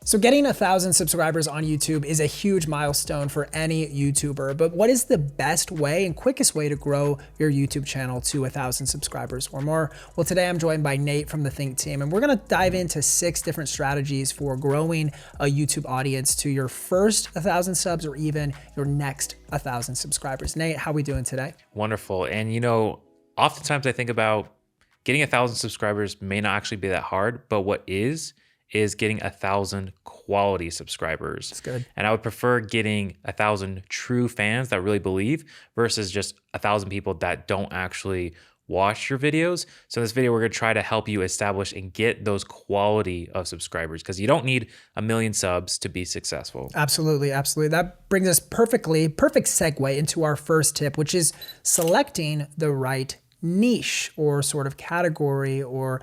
So getting 1,000 subscribers on YouTube is a huge milestone for any YouTuber, but what is the best way and quickest way to grow your YouTube channel to 1,000 subscribers or more? Well, today I'm joined by Nate from the Think team, and we're gonna dive into 6 different strategies for growing a YouTube audience to your first 1,000 subs or even your next 1,000 subscribers. Nate, how are we doing today? Wonderful. And oftentimes I think about getting 1,000 subscribers may not actually be that hard, but what is getting 1,000 quality subscribers. That's good. And I would prefer getting 1,000 true fans that really believe versus just 1,000 people that don't actually watch your videos. So in this video, we're gonna try to help you establish and get those quality of subscribers because you don't need 1 million subs to be successful. Absolutely, absolutely. That brings us perfect segue into our first tip, which is selecting the right niche or sort of category or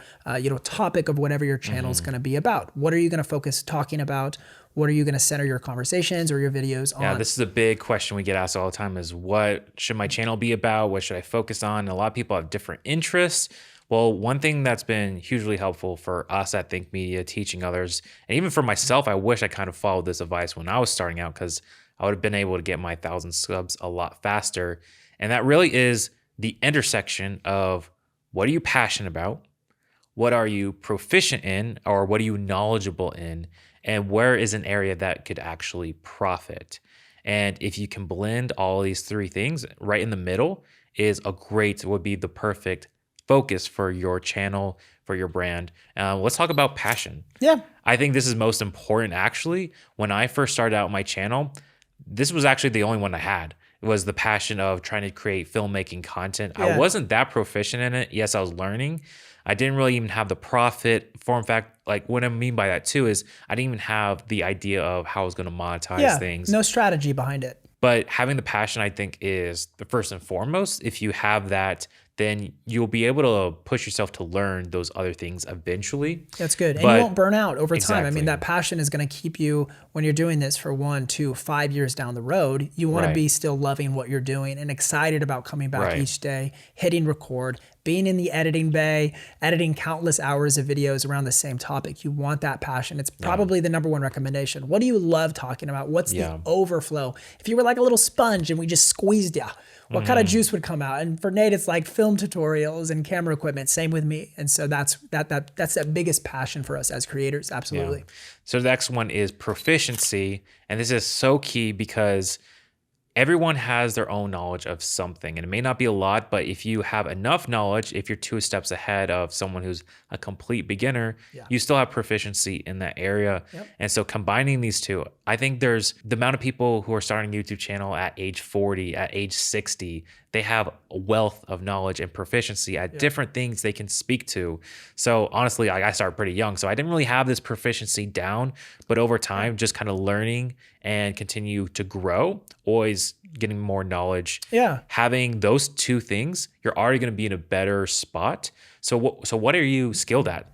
topic of whatever your channel is going to be about. What are you going to focus talking about? What are you going to center your conversations or your videos on? Yeah, this is a big question we get asked all the time is what should my channel be about? What should I focus on? And a lot of people have different interests. Well, one thing that's been hugely helpful for us at Think Media, teaching others, and even for myself, I wish I kind of followed this advice when I was starting out because I would have been able to get my 1,000 subs a lot faster. And that really is the intersection of what are you passionate about, what are you proficient in, or what are you knowledgeable in, and where is an area that could actually profit. And if you can blend all these 3 things, right in the middle would be the perfect focus for your channel, for your brand. Let's talk about passion. Yeah. I think this is most important actually. When I first started out my channel, this was actually the only one I had. Was the passion of trying to create filmmaking content. Yeah. I wasn't that proficient in it. Yes, I was learning. I didn't really even have the profit form fact. Like what I mean by that too is I didn't even have the idea of how I was going to monetize things. No strategy behind it. But having the passion, I think, is the first and foremost. If you have that, then you'll be able to push yourself to learn those other things eventually. That's good. And you won't burn out over time. I mean, that passion is going to keep you when you're doing this for 1, 2, 5 years down the road. You want to be still loving what you're doing and excited about coming back each day, hitting record, being in the editing bay, editing countless hours of videos around the same topic. You want that passion. It's probably the #1 recommendation. What do you love talking about? What's the overflow? If you were like a little sponge and we just squeezed you, what kind of juice would come out? And for Nate, it's like film tutorials and camera equipment. Same with me. And so that's that biggest passion for us as creators. Absolutely. Yeah. So the next one is proficiency. And this is so key because everyone has their own knowledge of something, and it may not be a lot, but if you have enough knowledge, if you're 2 steps ahead of someone who's a complete beginner, you still have proficiency in that area. And so combining these 2, I think there's the amount of people who are starting a YouTube channel at age 40, at age 60, they have a wealth of knowledge and proficiency at different things they can speak to. So honestly, I started pretty young, so I didn't really have this proficiency down, but over time, just kind of learning and continue to grow, always getting more knowledge. Having those 2 things, you're already going to be in a better spot. So what are you skilled at?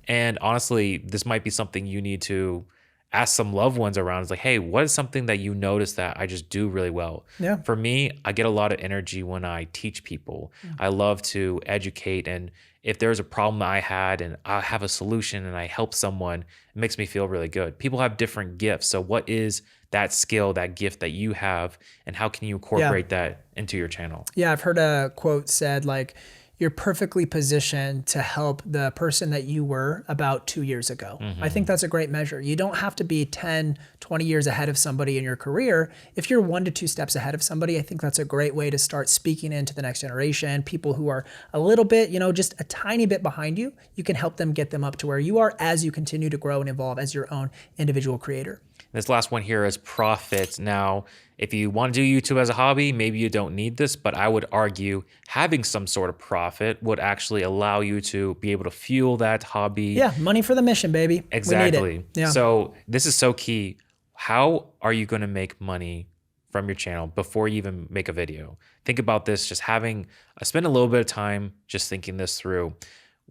And honestly, this might be something you need to ask some loved ones around. It's like, hey, what is something that you notice that I just do really well? For me, I get a lot of energy when I teach people. I love to educate, and if there's a problem I had and I have a solution and I help someone, it makes me feel really good. People have different gifts. So what is that skill, that gift that you have, and how can you incorporate that into your channel? I've heard a quote said like, you're perfectly positioned to help the person that you were about 2 years ago. I think that's a great measure. You don't have to be 10, 20 years ahead of somebody in your career. If you're 1 to 2 steps ahead of somebody, I think that's a great way to start speaking into the next generation. People who are a little bit, just a tiny bit behind you, you can help them get them up to where you are as you continue to grow and evolve as your own individual creator. This last one here is profit. Now, if you want to do YouTube as a hobby, maybe you don't need this, but I would argue having some sort of profit would actually allow you to be able to fuel that hobby. Money for the mission, baby. Exactly. We need it. So this is so key. How are you going to make money from your channel before you even make a video? Think about this, just spend a little bit of time just thinking this through.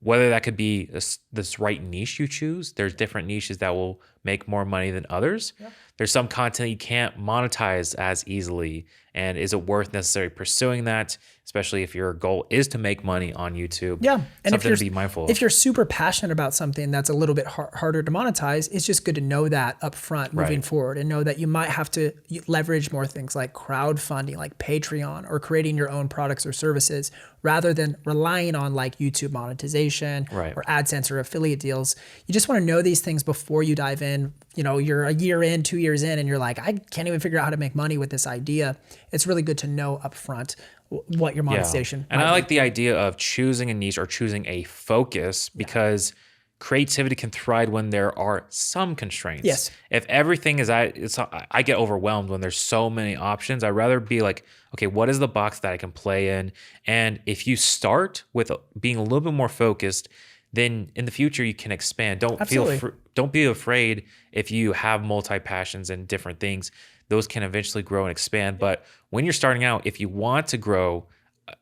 Whether that could be this right niche you choose. There's different niches that will make more money than others. Yeah. There's some content you can't monetize as easily. And is it worth necessarily pursuing that, especially if your goal is to make money on YouTube? Yeah. And something to be mindful of. If you're super passionate about something that's a little bit harder to monetize, it's just good to know that up front moving forward, and know that you might have to leverage more things like crowdfunding, like Patreon, or creating your own products or services rather than relying on like YouTube monetization or AdSense or affiliate deals. You just want to know these things before you dive in. You're a year in, 2 years in, and you're like, I can't even figure out how to make money with this idea. It's really good to know upfront what your monetization. And I like the idea of choosing a niche or choosing a focus, because creativity can thrive when there are some constraints. Yes. If everything is, I get overwhelmed when there's so many options. I'd rather be like, okay, what is the box that I can play in? And if you start with being a little bit more focused, then in the future you can expand. Don't be afraid if you have multi-passions and different things. Those can eventually grow and expand. But when you're starting out, if you want to grow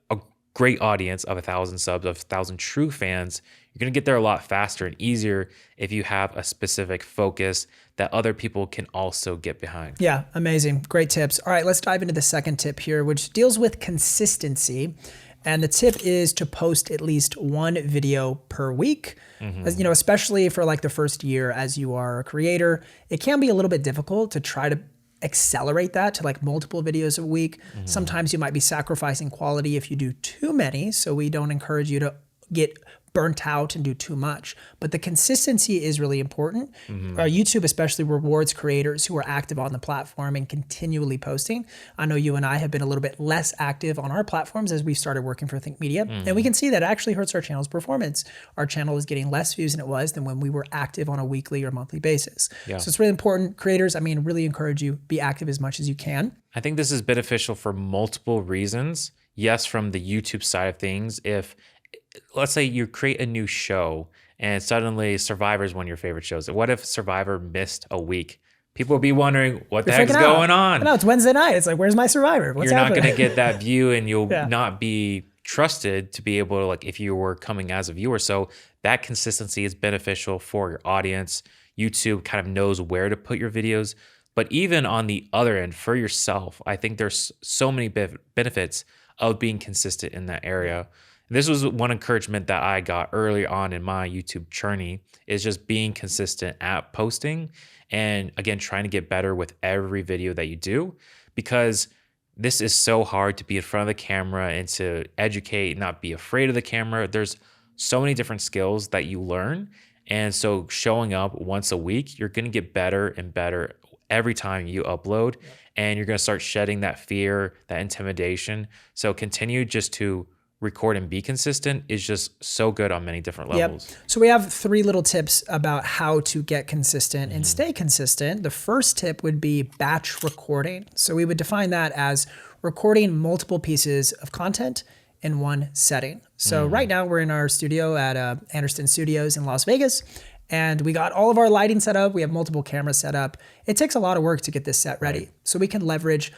a great audience of 1,000 subs, of 1,000 true fans, you're going to get there a lot faster and easier if you have a specific focus that other people can also get behind. Yeah, amazing. Great tips. All right, let's dive into the second tip here, which deals with consistency. And the tip is to post at least one video per week. As, especially for like the first year as you are a creator, it can be a little bit difficult to try to accelerate that to like multiple videos a week. Sometimes you might be sacrificing quality if you do too many. So we don't encourage you to get burnt out and do too much. But the consistency is really important. YouTube especially rewards creators who are active on the platform and continually posting. I know you and I have been a little bit less active on our platforms as we started working for Think Media. And we can see that actually hurts our channel's performance. Our channel is getting less views than it was than when we were active on a weekly or monthly basis. So it's really important. Creators, really encourage you, be active as much as you can. I think this is beneficial for multiple reasons. Yes, from the YouTube side of things, if let's say you create a new show and suddenly Survivor is one of your favorite shows. What if Survivor missed a week? People will be wondering what the heck's going on. No, it's Wednesday night. It's like, where's my Survivor? What's happening? You're not going to get that view, and you'll not be trusted to be able to, like, if you were coming as a viewer. So that consistency is beneficial for your audience. YouTube kind of knows where to put your videos. But even on the other end, for yourself, I think there's so many benefits of being consistent in that area. This was one encouragement that I got early on in my YouTube journey, is just being consistent at posting, and again, trying to get better with every video that you do, because this is so hard to be in front of the camera and to educate, not be afraid of the camera. There's so many different skills that you learn. And so showing up once a week, you're going to get better and better every time you upload, and you're going to start shedding that fear, that intimidation. So continue just to record and be consistent is just so good on many different levels. So we have 3 little tips about how to get consistent and stay consistent. The first tip would be batch recording. So we would define that as recording multiple pieces of content in one setting. So right now we're in our studio at Anderson Studios in Las Vegas, and we got all of our lighting set up. We have multiple cameras set up. It takes a lot of work to get this set ready. So we can leverage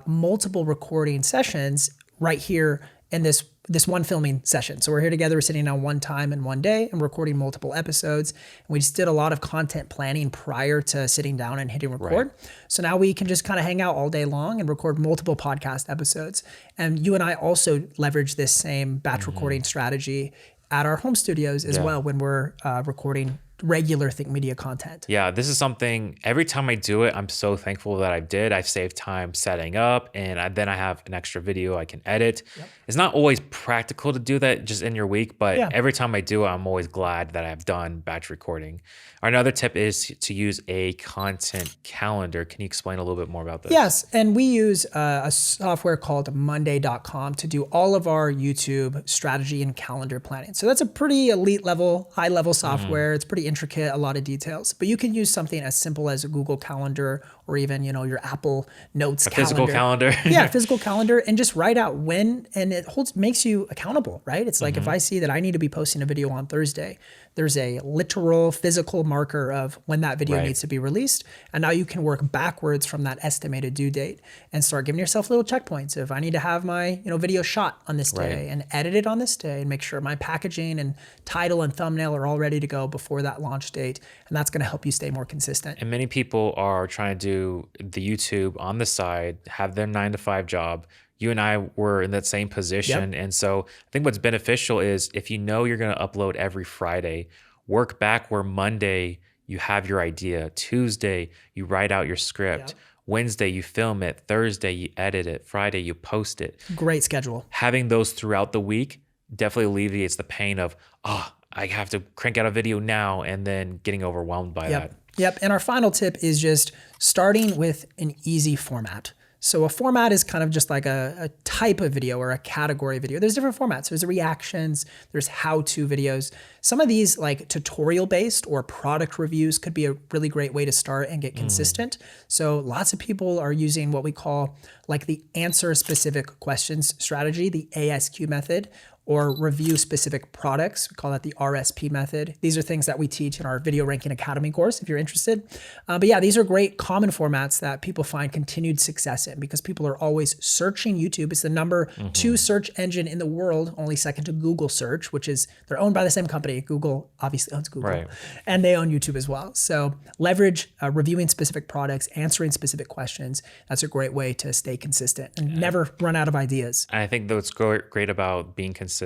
multiple recording sessions right here in this one filming session. So we're here together, we're sitting on one time in one day and recording multiple episodes. And we just did a lot of content planning prior to sitting down and hitting record. So now we can just kind of hang out all day long and record multiple podcast episodes. And you and I also leverage this same batch recording strategy at our home studios as well when we're recording regular Think Media content. Yeah, this is something, every time I do it, I'm so thankful that I did. I've saved time setting up, and then I have an extra video I can edit. It's not always practical to do that just in your week, but every time I do it, I'm always glad that I've done batch recording. Another tip is to use a content calendar. Can you explain a little bit more about this? Yes, and we use a software called Monday.com to do all of our YouTube strategy and calendar planning. So that's a pretty elite level, high level software. It's pretty intricate, a lot of details, but you can use something as simple as a Google Calendar, or even, your Apple Notes calendar. Physical calendar. Physical calendar, and just write out when, and it makes you accountable, right? It's like if I see that I need to be posting a video on Thursday, there's a literal physical marker of when that video needs to be released. And now you can work backwards from that estimated due date and start giving yourself little checkpoints. If I need to have my video shot on this day and edit it on this day, and make sure my packaging and title and thumbnail are all ready to go before that that launch date. And that's going to help you stay more consistent. And many people are trying to do the YouTube on the side, have their 9-to-5 job. You and I were in that same position. Yep. And so I think what's beneficial is if you know you're going to upload every Friday, work back where Monday you have your idea. Tuesday, you write out your script. Yep. Wednesday, you film it. Thursday, you edit it. Friday, you post it. Great schedule. Having those throughout the week definitely alleviates the pain of, I have to crank out a video now, and then getting overwhelmed by that. Yep. And our final tip is just starting with an easy format. So a format is kind of just like a type of video or a category of video. There's different formats. There's reactions, there's how-to videos. Some of these like tutorial-based or product reviews could be a really great way to start and get consistent. So lots of people are using what we call like the answer specific questions strategy, the ASQ method, or review specific products. We call that the RSP method. These are things that we teach in our Video Ranking Academy course if you're interested. But yeah, these are great common formats that people find continued success in because people are always searching YouTube. It's the number 2 search engine in the world, only second to Google search, which is, they're owned by the same company. Google obviously owns Google, right, and they own YouTube as well. So leverage reviewing specific products, answering specific questions. That's a great way to stay consistent and never run out of ideas. And I think what's great about being consistent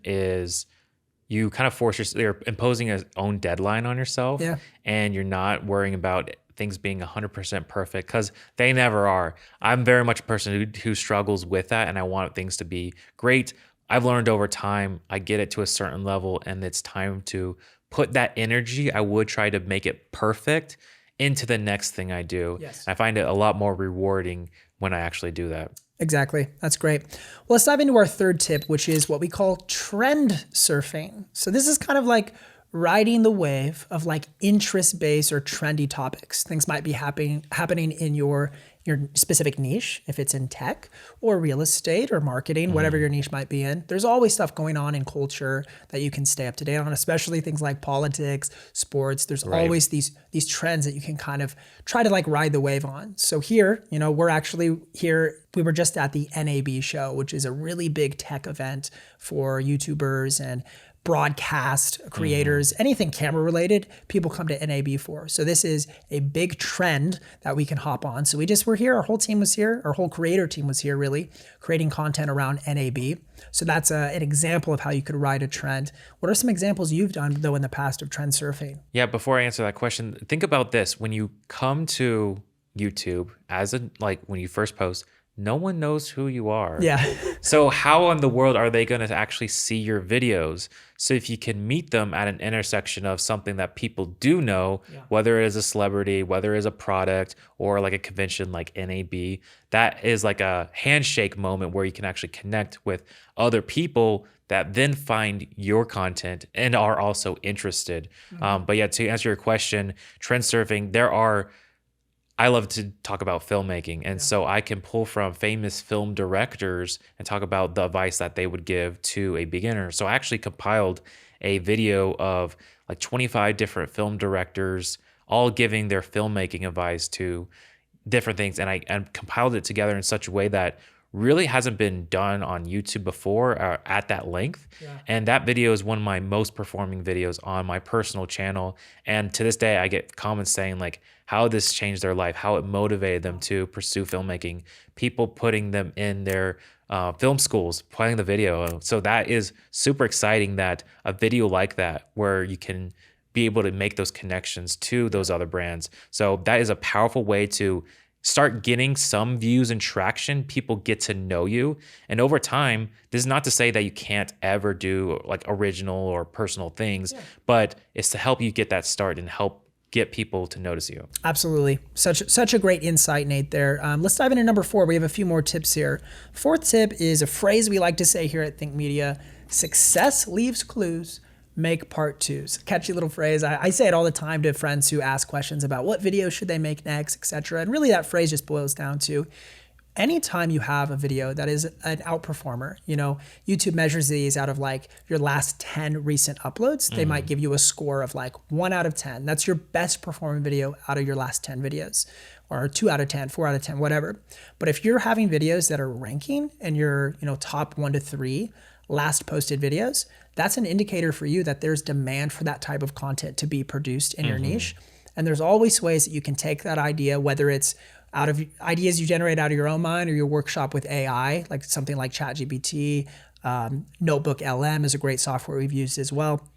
is you kind of you're imposing a own deadline on yourself, and you're not worrying about things being 100% perfect because they never are. I'm very much a person who struggles with that, and I want things to be great. I've learned over time, I get it to a certain level, and it's time to put that energy I would try to make it perfect into the next thing I do. Yes. I find it a lot more rewarding when I actually do that. Exactly. That's great. Well, let's dive into our third tip, which is what we call trend surfing. So this is kind of like riding the wave of like interest-based or trendy topics. Things might be happening in your specific niche, if it's in tech or real estate or marketing, whatever your niche might be in. There's always stuff going on in culture that you can stay up to date on, especially things like politics, sports. There's always these trends that you can kind of try to like ride the wave on. So here, we're actually here. We were just at the NAB show, which is a really big tech event for YouTubers and broadcast creators, anything camera related, people come to NAB for. So this is a big trend that we can hop on. So we're here, our whole team was here, our whole creator team was here really, creating content around NAB. So that's an example of how you could ride a trend. What are some examples you've done though in the past of trend surfing? Yeah, before I answer that question, think about this. When you come to YouTube when you first post, no one knows who you are. Yeah. So how in the world are they going to actually see your videos? So if you can meet them at an intersection of something that people do know, whether it is a celebrity, whether it is a product, or like a convention like NAB, that is like a handshake moment where you can actually connect with other people that then find your content and are also interested. But yeah, to answer your question, trend surfing, I love to talk about filmmaking. And so I can pull from famous film directors and talk about the advice that they would give to a beginner. So I actually compiled a video of like 25 different film directors, all giving their filmmaking advice to different things. And I compiled it together in such a way that really hasn't been done on YouTube before at that length. And that video is one of my most performing videos on my personal channel. And to this day, I get comments saying like how this changed their life, how it motivated them to pursue filmmaking, people putting them in their film schools, playing the video. So that is super exciting that a video like that, where you can be able to make those connections to those other brands. So that is a powerful way to start getting some views and traction. People get to know you. And over time, this is not to say that you can't ever do like original or personal things, but it's to help you get that start and help get people to notice you. Absolutely. Such a great insight, Nate, there. Let's dive into number 4. We have a few more tips here. Fourth tip is a phrase we like to say here at Think Media: success leaves clues, make part twos. Catchy little phrase. I say it all the time to friends who ask questions about what video should they make next, etc. And really that phrase just boils down to anytime you have a video that is an outperformer. YouTube measures these out of like your last 10 recent uploads. They might give you a score of like 1 out of 10. That's your best performing video out of your last 10 videos, or 2 out of 10, 4 out of 10, whatever. But if you're having videos that are ranking and you're, top 1 to 3, last posted videos, that's an indicator for you that there's demand for that type of content to be produced in your niche. And there's always ways that you can take that idea, whether it's out of ideas you generate out of your own mind or your workshop with AI, like something like ChatGPT. Notebook LM is a great software we've used as well.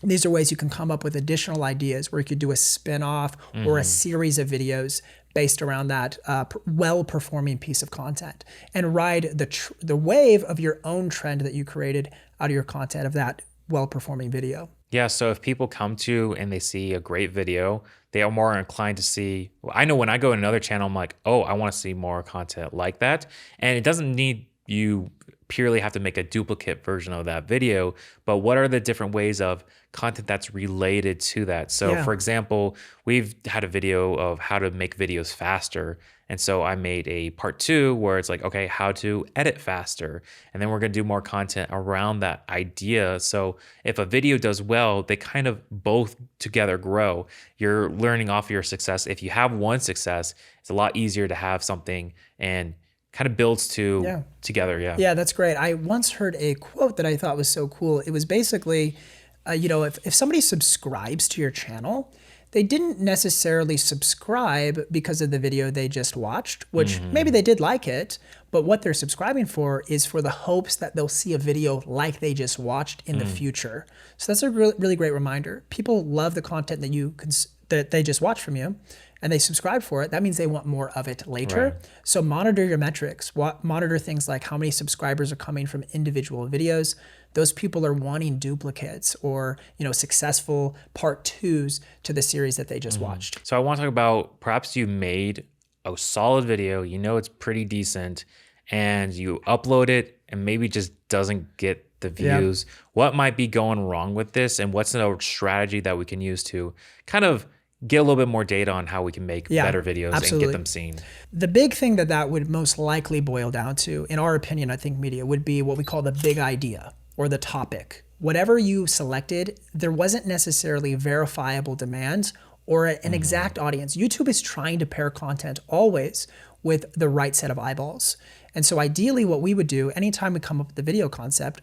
These are ways you can come up with additional ideas where you could do a spin-off or a series of videos based around that well-performing piece of content and ride the wave of your own trend that you created out of your content of that well-performing video. Yeah, so if people come to you and they see a great video, they are more inclined to see, I know when I go to another channel, I'm like, oh, I want to see more content like that. And it doesn't need you purely have to make a duplicate version of that video, but what are the different ways of content that's related to that? So for example, we've had a video of how to make videos faster. And so I made a part 2 where it's like, okay, how to edit faster. And then we're going to do more content around that idea. So if a video does well, they kind of both together grow. You're learning off your success. If you have one success, it's a lot easier to have something and kind of builds together. Yeah, that's great. I once heard a quote that I thought was so cool. It was basically, if somebody subscribes to your channel, they didn't necessarily subscribe because of the video they just watched, which maybe they did like it, but what they're subscribing for is for the hopes that they'll see a video like they just watched in the future. So that's a really great reminder. People love the content that they just watched from you, and they subscribe for it. That means they want more of it later. Right. So monitor your metrics. Monitor things like how many subscribers are coming from individual videos. Those people are wanting duplicates or successful part 2s to the series that they just watched. So I want to talk about perhaps you made a solid video, it's pretty decent, and you upload it and maybe just doesn't get the views. What might be going wrong with this, and what's a strategy that we can use to kind of get a little bit more data on how we can make better videos and get them seen? The big thing that would most likely boil down to, in our opinion, I think media, would be what we call the big idea or the topic. Whatever you selected, there wasn't necessarily verifiable demand or an exact audience. YouTube is trying to pair content always with the right set of eyeballs. And so ideally what we would do anytime we come up with the video concept,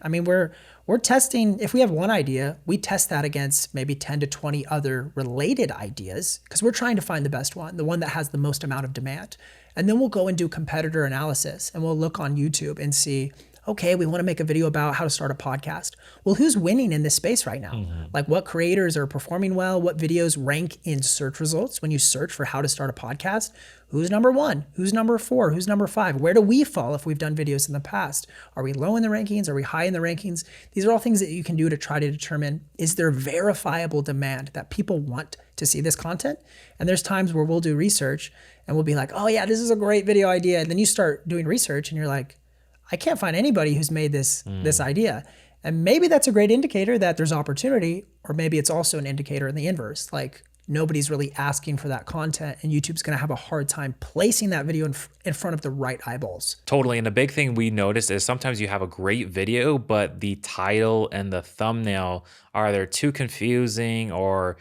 we're testing, if we have one idea, we test that against maybe 10 to 20 other related ideas because we're trying to find the best one, the one that has the most amount of demand. And then we'll go and do competitor analysis and we'll look on YouTube and see, okay, we want to make a video about how to start a podcast. Well, who's winning in this space right now? Like what creators are performing well? What videos rank in search results when you search for how to start a podcast? Who's number 1? Who's number 4? Who's number 5? Where do we fall if we've done videos in the past? Are we low in the rankings? Are we high in the rankings? These are all things that you can do to try to determine, is there verifiable demand that people want to see this content? And there's times where we'll do research and we'll be like, oh yeah, this is a great video idea. And then you start doing research and you're like, I can't find anybody who's made this idea. And maybe that's a great indicator that there's opportunity, or maybe it's also an indicator in the inverse. Like nobody's really asking for that content and YouTube's gonna have a hard time placing that video in front of the right eyeballs. Totally. And the big thing we noticed is sometimes you have a great video, but the title and the thumbnail are either too confusing or,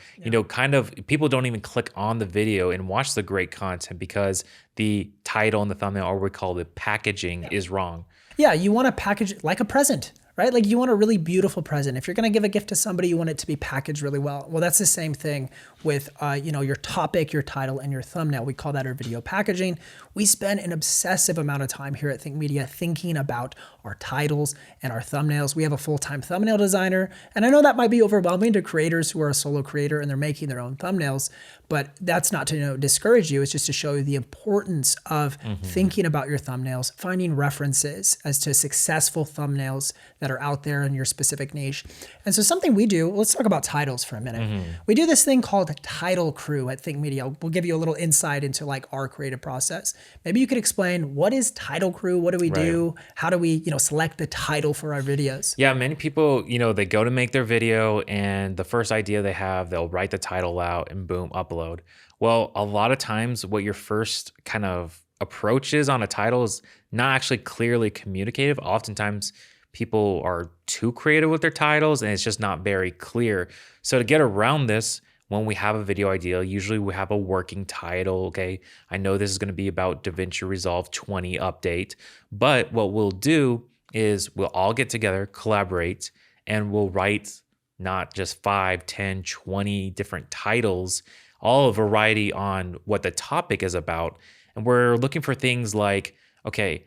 kind of people don't even click on the video and watch the great content because the title and the thumbnail, or what we call the packaging, is wrong. Yeah, you want to package it like a present, right? Like you want a really beautiful present. If you're going to give a gift to somebody, you want it to be packaged really well. Well, that's the same thing with your topic, your title, and your thumbnail. We call that our video packaging. We spend an obsessive amount of time here at Think Media thinking about our titles and our thumbnails. We have a full-time thumbnail designer, and I know that might be overwhelming to creators who are a solo creator and they're making their own thumbnails, but that's not to discourage you. It's just to show you the importance of thinking about your thumbnails, finding references as to successful thumbnails that are out there in your specific niche. And so something we do, let's talk about titles for a minute. We do this thing called Title Crew at Think Media. We'll give you a little insight into like our creative process. Maybe you could explain, what is Title Crew? What do we do? How do we, select the title for our videos? Yeah, many people, they go to make their video and the first idea they have, they'll write the title out and boom, upload. Well, a lot of times what your first kind of approach is on a title is not actually clearly communicative. Oftentimes people are too creative with their titles and it's just not very clear. So to get around this, when we have a video idea, usually we have a working title. Okay, I know this is going to be about DaVinci Resolve 20 update, but what we'll do is we'll all get together, collaborate, and we'll write not just 5, 10, 20 different titles, all a variety on what the topic is about. And we're looking for things like, okay,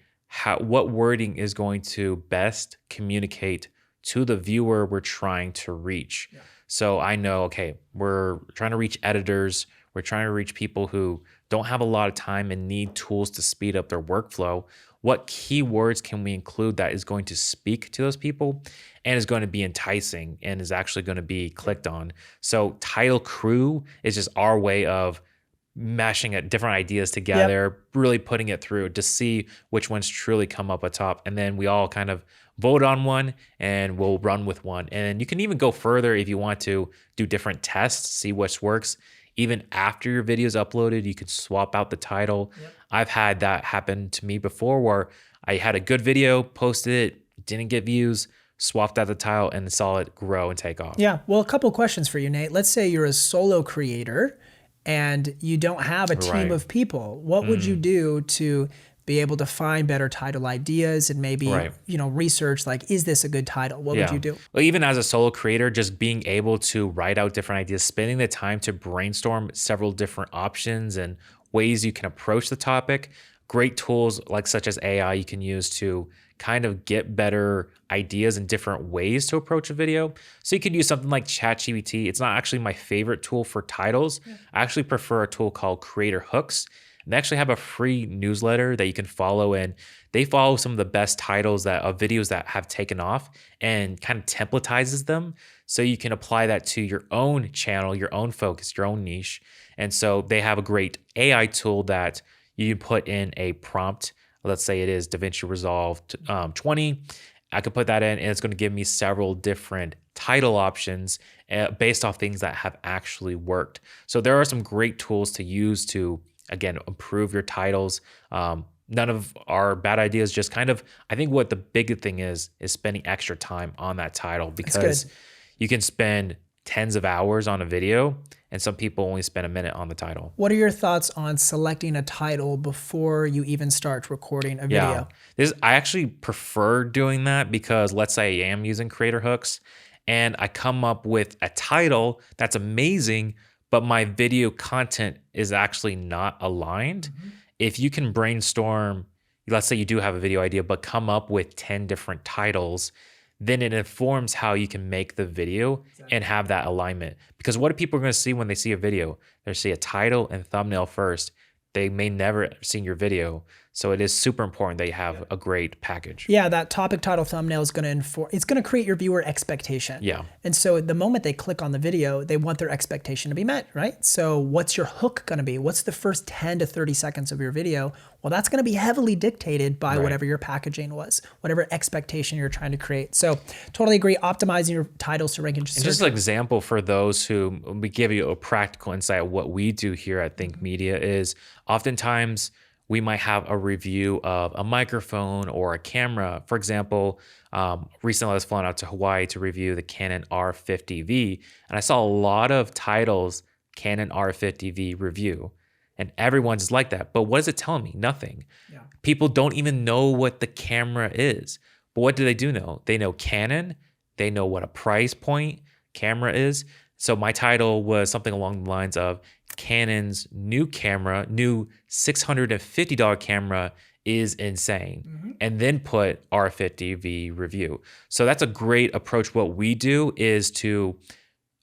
what wording is going to best communicate to the viewer we're trying to reach. Yeah. So I know, okay, we're trying to reach editors, we're trying to reach people who don't have a lot of time and need tools to speed up their workflow. What keywords can we include that is going to speak to those people and is going to be enticing and is actually going to be clicked on? So title crew is just our way of mashing different ideas together, really putting it through to see which ones truly come up atop. And then we all kind of vote on one and we'll run with one. And you can even go further if you want to do different tests, see which works. Even after your video is uploaded, you could swap out the title. Yep. I've had that happen to me before where I had a good video, posted it, didn't get views, swapped out the title and saw it grow and take off. Yeah. Well, a couple of questions for you, Nate. Let's say you're a solo creator and you don't have a team of people. What would you do to be able to find better title ideas and maybe, research like, is this a good title? What would you do? Well, even as a solo creator, just being able to write out different ideas, spending the time to brainstorm several different options and ways you can approach the topic. Great tools like such as AI you can use to kind of get better ideas and different ways to approach a video. So you could use something like ChatGPT. It's not actually my favorite tool for titles. I actually prefer a tool called Creator Hooks. They actually have a free newsletter that you can follow, and they follow some of the best titles of videos that have taken off and kind of templatizes them. So you can apply that to your own channel, your own focus, your own niche. And so they have a great AI tool that you put in a prompt. Let's say it is DaVinci Resolve 20. I could put that in and it's going to give me several different title options based off things that have actually worked. So there are some great tools to use to, again, improve your titles. None of our bad ideas, just kind of, I think what the big thing is spending extra time on that title, because you can spend tens of hours on a video and some people only spend a minute on the title. What are your thoughts on selecting a title before you even start recording a video? I actually prefer doing that because let's say I am using Creator Hooks and I come up with a title that's amazing, but my video content is actually not aligned. If you can brainstorm, let's say you do have a video idea, but come up with 10 different titles, then it informs how you can make the video and have that alignment. Because what are people going to see when they see a video? They'll see a title and thumbnail first. They may never have seen your video. So it is super important that you have a great package. Yeah, that topic, title, thumbnail is going to it's going to create your viewer expectation. Yeah. And so the moment they click on the video, they want their expectation to be met, right? So what's your hook going to be? What's the first 10 to 30 seconds of your video? Well, that's going to be heavily dictated by whatever your packaging was, whatever expectation you're trying to create. So totally agree, optimizing your titles to rank in search. Just an example for those who, we give you a practical insight of what we do here at Think Media is oftentimes we might have a review of a microphone or a camera. For example, recently I was flying out to Hawaii to review the Canon R50V, and I saw a lot of titles, Canon R50V review, and everyone's like that. But what is it telling me? Nothing. Yeah. People don't even know what the camera is. But what do they do know? They know Canon. They know what a price point camera is. So my title was something along the lines of Canon's new $650 camera is insane. And then put R50V review. So that's a great approach. What we do is to,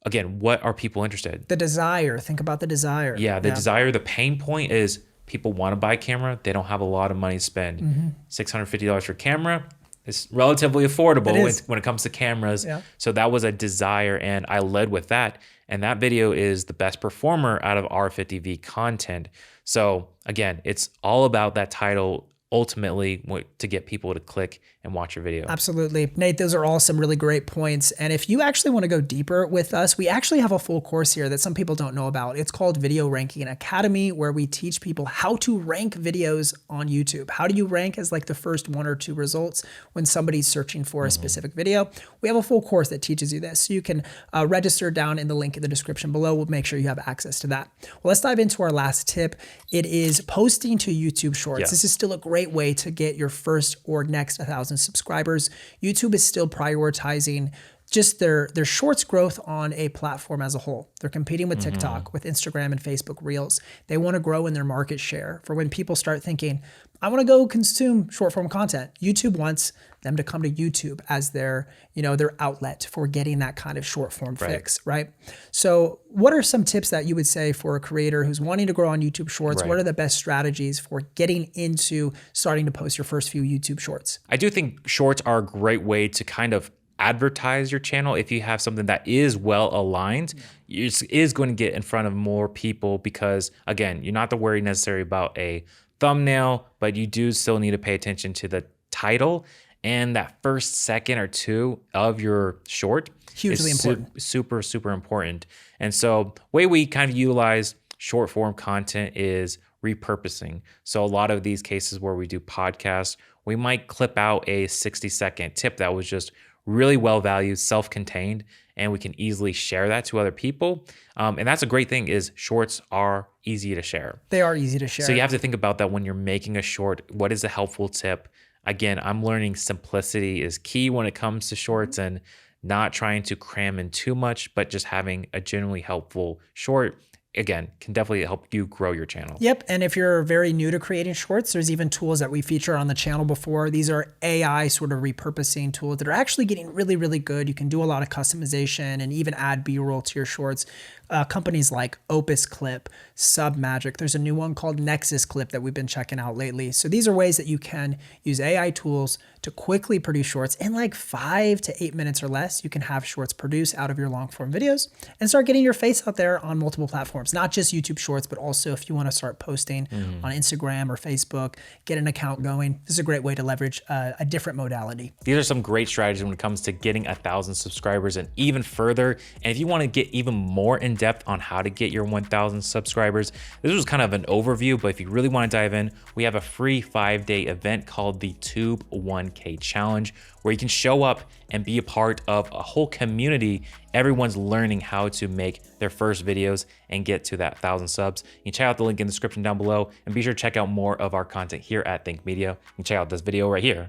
again, what are people interested? The desire. Think about the desire. Yeah, the desire. The pain point is people want to buy a camera. They don't have a lot of money to spend. $650 for a camera. It's relatively affordable when it comes to cameras. Yeah. So that was a desire, and I led with that. And that video is the best performer out of R50V content. So again, it's all about that title ultimately to get people to click and watch your video. Absolutely. Nate, those are all some really great points. And if you actually want to go deeper with us, we actually have a full course here that some people don't know about. It's called Video Ranking Academy, where we teach people how to rank videos on YouTube. How do you rank as like the first 1 or 2 results when somebody's searching for a specific video? We have a full course that teaches you this. So you can register down in the link in the description below. We'll make sure you have access to that. Well, let's dive into our last tip. It is posting to YouTube Shorts. This is still a great great way to get your first or next 1,000 subscribers. YouTube is still prioritizing just their shorts growth on a platform as a whole. They're competing with TikTok, with Instagram and Facebook Reels. They want to grow in their market share for when people start thinking, I want to go consume short form content. YouTube wants them to come to YouTube as their outlet for getting that kind of short form fix, right? So what are some tips that you would say for a creator who's wanting to grow on YouTube Shorts? What are the best strategies for getting into starting to post your first few YouTube Shorts? I do think shorts are a great way to kind of advertise your channel. If you have something that is well aligned, it is going to get in front of more people because, again, you're not to worry necessarily about a thumbnail, but you do still need to pay attention to the title and that first second or two of your short. Hugely important. Super, super important. And so way we kind of utilize short form content is repurposing. So a lot of these cases where we do podcasts, we might clip out a 60-second tip that was just really well valued, self-contained, and we can easily share that to other people. And that's a great thing is shorts are easy to share. They are easy to share. So you have to think about that when you're making a short. What is a helpful tip? Again, I'm learning simplicity is key when it comes to shorts and not trying to cram in too much, but just having a genuinely helpful short, again, can definitely help you grow your channel. Yep. And if you're very new to creating shorts, there's even tools that we feature on the channel before. These are AI sort of repurposing tools that are actually getting really, really good. You can do a lot of customization and even add B-roll to your shorts. Companies like Opus Clip, Submagic. There's a new one called Nexus Clip that we've been checking out lately. So these are ways that you can use AI tools to quickly produce shorts in like 5 to 8 minutes or less. You can have shorts produced out of your long form videos and start getting your face out there on multiple platforms, not just YouTube Shorts, but also if you want to start posting on Instagram or Facebook, get an account going. This is a great way to leverage a different modality. These are some great strategies when it comes to getting 1,000 subscribers and even further. And if you want to get even more in depth on how to get your 1,000 subscribers, this was kind of an overview, but if you really want to dive in, we have a free 5-day event called the Tube 1K Challenge, where you can show up and be a part of a whole community. Everyone's learning how to make their first videos and get to that 1,000 subs. You can check out the link in the description down below and be sure to check out more of our content here at Think Media. You can check out this video right here